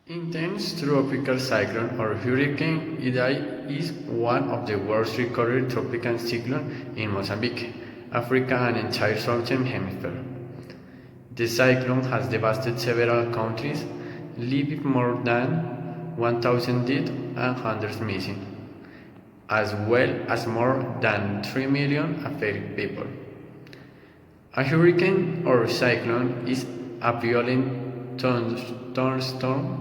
Intense tropical cyclone or hurricane Idai is one of the worst recorded tropical cyclones in Mozambique, Africa and entire southern hemisphere. The cyclone has devastated several countries, leaving more than 1,000 dead and hundreds missing, as well as more than 3 million affected people. A hurricane or cyclone is a violent thunderstorm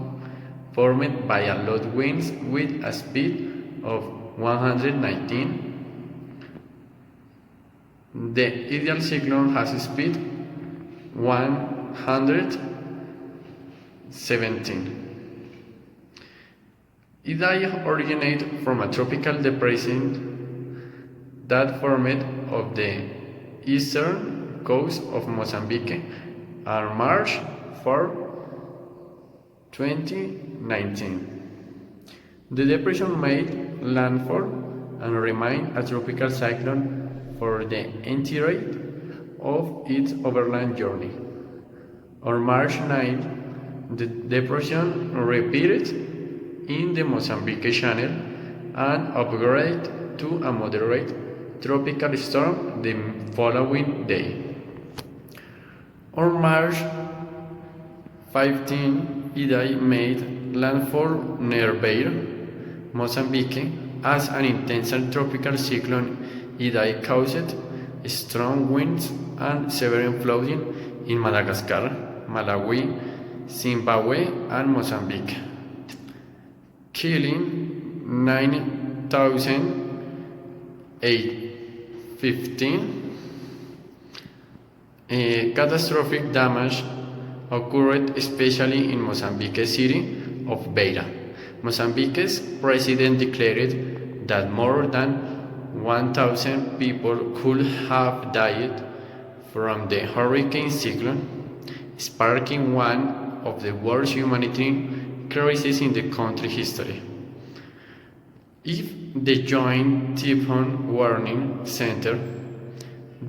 formed by a low winds with a speed of 119. The ideal cyclone has a speed 117. Idai originates from a tropical depression that formed of the eastern coast of Mozambique on March 4, 2019. The depression made landfall and remained a tropical cyclone for the entirety of its overland journey. On March 9, the depression repeated in the Mozambique Channel and upgraded to a moderate tropical storm the following day. On March 15, Idai made landfall near Beira, Mozambique, as an intense tropical cyclone. Idai caused strong winds and severe flooding in Madagascar, Malawi, Zimbabwe, and Mozambique, killing 9,815. Catastrophic damage occurred especially in Mozambique city of Beira. Mozambique's president declared that more than 1,000 people could have died from the hurricane cyclone, sparking one of the worst humanitarian crises in the country's history. If the Joint Typhoon Warning Center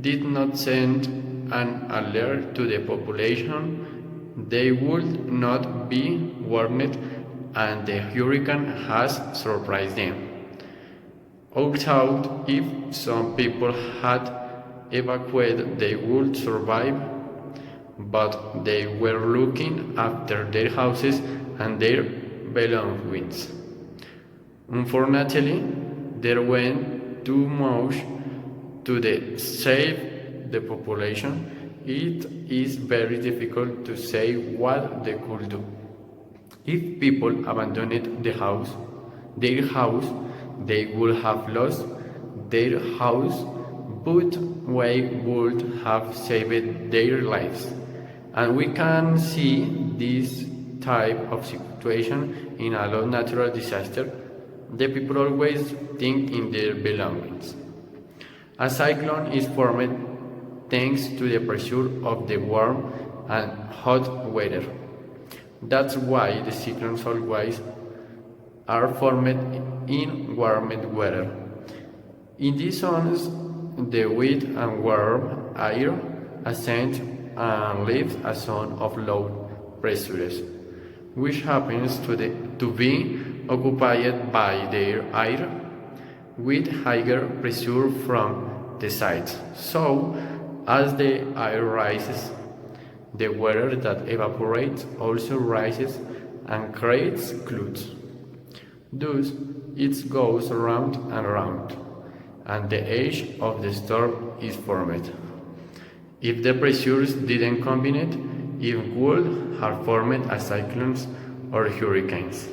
did not send an alert to the population, they would not be warned, and the hurricane has surprised them. Although if some people had evacuated, they would survive, but they were looking after their houses and their belongings. Unfortunately, there went too much to save the population. It is very difficult to say what they could do. If people abandoned their house, they would have lost their house, but we would have saved their lives. And we can see this type of situation in a lot of natural disaster. The people always think in their belongings. A cyclone is formed thanks to the pressure of the warm and hot weather. That's why the cyclones always are formed in warm weather. In these zones, the wet and warm air ascends and leaves a zone of low pressures, which happens to be occupied by the air with higher pressure from the sides. So, as the air rises, the water that evaporates also rises and creates clouds. Thus, it goes round and round, and the edge of the storm is formed. If the pressures didn't combine, it would have formed as cyclones or hurricanes.